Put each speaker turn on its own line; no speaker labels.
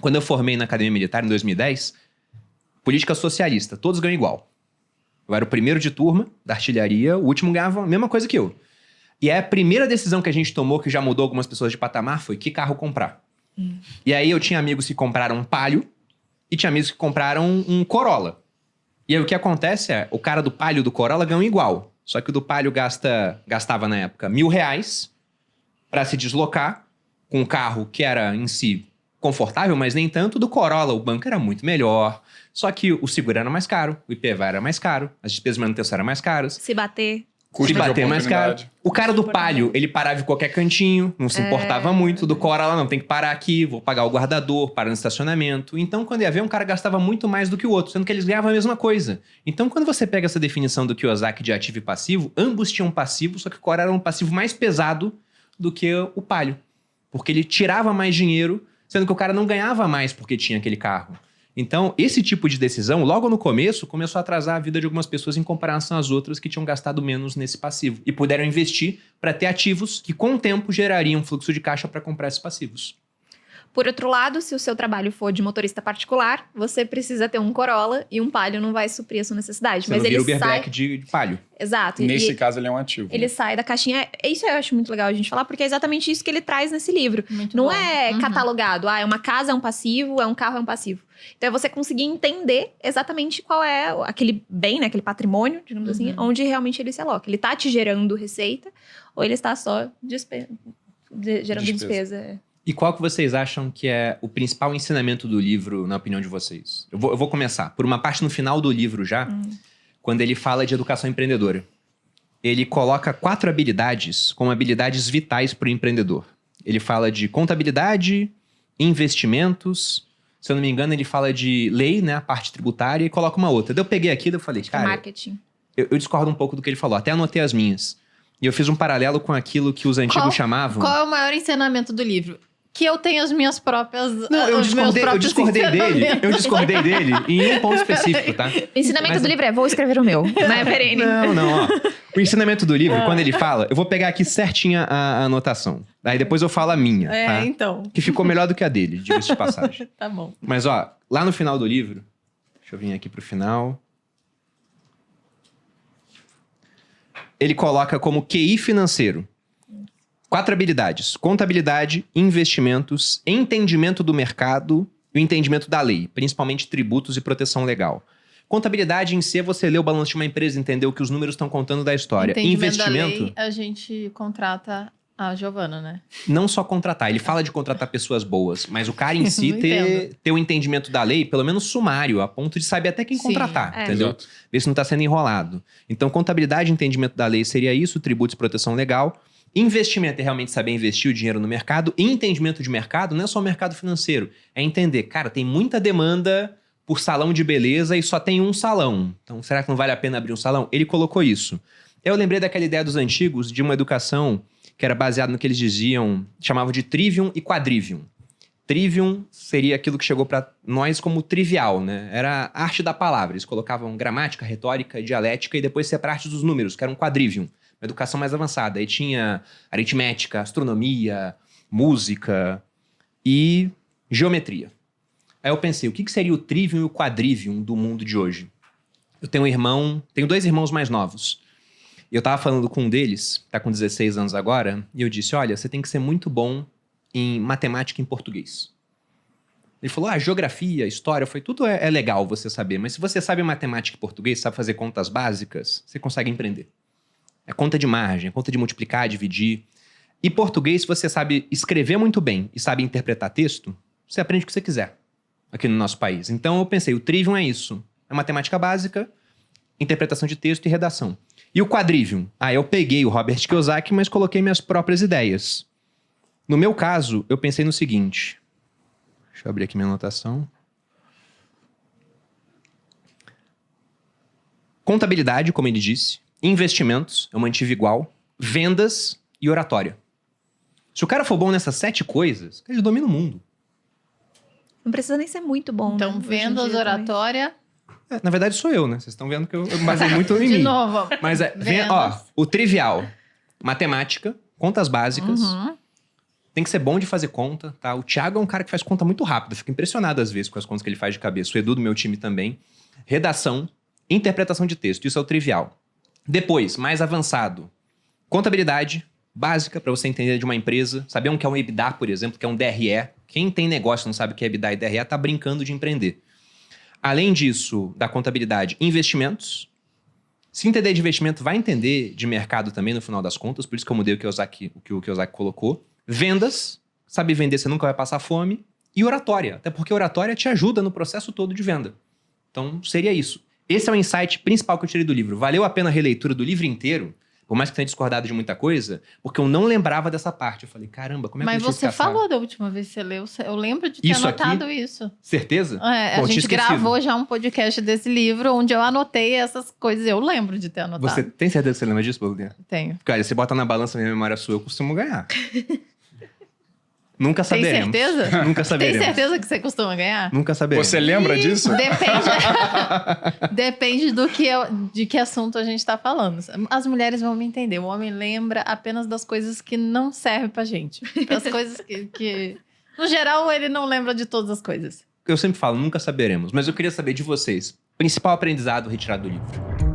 Quando eu formei na Academia Militar, em 2010, política socialista, todos ganham igual. Eu era o primeiro de turma da artilharia, o último ganhava a mesma coisa que eu. E aí a primeira decisão que a gente tomou, que já mudou algumas pessoas de patamar, foi que carro comprar. E aí eu tinha amigos que compraram um Palio e tinha amigos que compraram um Corolla. E aí o que acontece é, o cara do Palio e do Corolla ganham igual. Só que o do Palio gastava na época R$1.000 para se deslocar, com um carro que era em si confortável, mas nem tanto. Do Corolla, o banco era muito melhor. Só que o seguro era mais caro, o IPVA era mais caro, as despesas de manutenção eram mais caras.
Se bater.
Se bater mais caro. O cara do Palio, ele parava em qualquer cantinho, não se importava muito. Do Corolla, não, tem que parar aqui, vou pagar o guardador, parar no estacionamento. Então, quando ia ver, um cara gastava muito mais do que o outro, sendo que eles ganhavam a mesma coisa. Então, quando você pega essa definição do Kiyosaki de ativo e passivo, ambos tinham passivo, só que o Corolla era um passivo mais pesado do que o Palio. Porque ele tirava mais dinheiro, sendo que o cara não ganhava mais porque tinha aquele carro. Então, esse tipo de decisão, logo no começo, começou a atrasar a vida de algumas pessoas em comparação às outras que tinham gastado menos nesse passivo. E puderam investir para ter ativos que, com o tempo, gerariam um fluxo de caixa para comprar esses passivos.
Por outro lado, se o seu trabalho for de motorista particular, você precisa ter um Corolla e um Palio não vai suprir a sua necessidade.
Você
mas
não vira
ele
o Uber
sai...
Black de Palio.
Exato.
Nesse caso, ele é um ativo.
Ele sai da caixinha. Isso eu acho muito legal a gente falar, porque é exatamente isso que ele traz nesse livro.
Muito
não
bom.
é catalogado. É uma casa é um passivo, é um carro é um passivo. Então é você conseguir entender exatamente qual é aquele bem, né? Aquele patrimônio, digamos assim, onde realmente ele se aloca. Ele tá te gerando receita ou ele está só gerando despesa.
E qual que vocês acham que é o principal ensinamento do livro, na opinião de vocês? Eu vou começar. Por uma parte no final do livro já, quando ele fala de educação empreendedora. Ele coloca 4 habilidades como habilidades vitais para o empreendedor. Ele fala de contabilidade, investimentos, se eu não me engano ele fala de lei, né, a parte tributária, e coloca uma outra. Daí eu peguei aqui e falei, cara,
Marketing.
eu discordo um pouco do que ele falou, até anotei as minhas. E eu fiz um paralelo com aquilo que os antigos chamavam...
Qual é o maior ensinamento do livro? Que eu tenho as minhas próprias...
Não, eu discordei dele. Eu discordei dele em um ponto específico, tá?
O ensinamento do livro é, vou escrever o meu. Não é, Perene?
Não, ó. O ensinamento do livro, quando ele fala... Eu vou pegar aqui certinha a anotação. Aí depois eu falo a minha, tá?
Então.
Que ficou melhor do que a dele, diga-se de passagem.
Tá bom.
Mas, ó, lá no final do livro... Deixa eu vir aqui pro final. Ele coloca como QI financeiro. 4 habilidades: contabilidade, investimentos, entendimento do mercado e o entendimento da lei, principalmente tributos e proteção legal. Contabilidade em si é você ler o balanço de uma empresa, entender o que os números estão contando da história.
Entendimento
Investimento,
da lei, a gente contrata a Giovana, né?
não só contratar. Ele fala de contratar pessoas boas, mas o cara em si
Não
ter o entendimento da lei, pelo menos sumário, a ponto de saber até quem
Sim,
contratar, entendeu?
Exato.
Ver se não está sendo enrolado. Então, contabilidade e entendimento da lei seria isso, tributos e proteção legal. Investimento é realmente saber investir o dinheiro no mercado. E entendimento de mercado não é só o mercado financeiro. É entender, cara, tem muita demanda por salão de beleza e só tem um salão. Então, será que não vale a pena abrir um salão? Ele colocou isso. Eu lembrei daquela ideia dos antigos de uma educação que era baseada no que eles diziam, chamavam de trivium e quadrivium. Trivium seria aquilo que chegou para nós como trivial, né? Era a arte da palavra. Eles colocavam gramática, retórica, dialética e depois ia pra arte dos números, que era um quadrivium. Uma educação mais avançada. Aí tinha aritmética, astronomia, música e geometria. Aí eu pensei, o que seria o trivium e o quadrivium do mundo de hoje? Eu tenho 2 irmãos mais novos. E eu tava falando com um deles, tá com 16 anos agora, e eu disse, olha, você tem que ser muito bom em matemática e em português. Ele falou, geografia, história, tudo é legal você saber, mas se você sabe matemática e português, sabe fazer contas básicas, você consegue empreender. É conta de margem, é conta de multiplicar, dividir. E português, se você sabe escrever muito bem e sabe interpretar texto, você aprende o que você quiser aqui no nosso país. Então eu pensei, o trivium é isso. É matemática básica, interpretação de texto e redação. E o quadrivium? Eu peguei o Robert Kiyosaki, mas coloquei minhas próprias ideias. No meu caso, eu pensei no seguinte. Deixa eu abrir aqui minha anotação. Contabilidade, como ele disse. Investimentos, eu mantive igual. Vendas e oratória. Se o cara for bom nessas 7 coisas, ele domina o mundo.
Não precisa nem ser muito bom.
Então,
né? Hoje em
vendas,
dia também.
oratória...
Na verdade, sou eu, né? Vocês estão vendo que eu me basei muito em
De
mim.
novo.
Mas
Vendas.
o trivial. Matemática, contas básicas, Tem que ser bom de fazer conta, tá? O Thiago é um cara que faz conta muito rápido. Eu fico impressionado às vezes com as contas que ele faz de cabeça. O Edu do meu time também. Redação, interpretação de texto. Isso é o trivial. Depois, mais avançado. Contabilidade básica para você entender de uma empresa. Saber o que é um EBITDA, por exemplo, que é um DRE. Quem tem negócio e não sabe o que é EBITDA e DRE tá brincando de empreender. Além disso, da contabilidade, investimentos. Se entender de investimento, vai entender de mercado também no final das contas. Por isso que eu mudei o que o Kiyosaki colocou. Vendas. Sabe vender, você nunca vai passar fome. E oratória. Até porque oratória te ajuda no processo todo de venda. Então, seria isso. Esse é o insight principal que eu tirei do livro. Valeu a pena a releitura do livro inteiro, por mais que tenha discordado de muita coisa, porque eu não lembrava dessa parte. Eu falei, caramba, como é que
Mas
eu deixei
você
passar?
falou da última vez que você leu. Eu lembro de ter
Isso aqui?
anotado isso.
Certeza?
É,
Bom,
a
tinha
gente
esquecido.
gravou já um podcast desse livro, onde eu anotei essas coisas. Eu lembro de ter anotado.
Você tem certeza que você lembra disso, Paulinha?
Tenho.
Cara, você bota na balança minha memória sua, eu costumo ganhar. Nunca
Tem
saberemos.
certeza?
Nunca
Tem
saberemos.
certeza que você costuma ganhar?
Nunca saberemos.
Você lembra disso?
Depende de que assunto a gente tá falando. As mulheres vão me entender. O homem lembra apenas das coisas que não servem pra gente. Das coisas que... No geral, ele não lembra de todas as coisas.
Eu sempre falo, nunca saberemos. Mas eu queria saber de vocês. Principal aprendizado retirado do livro.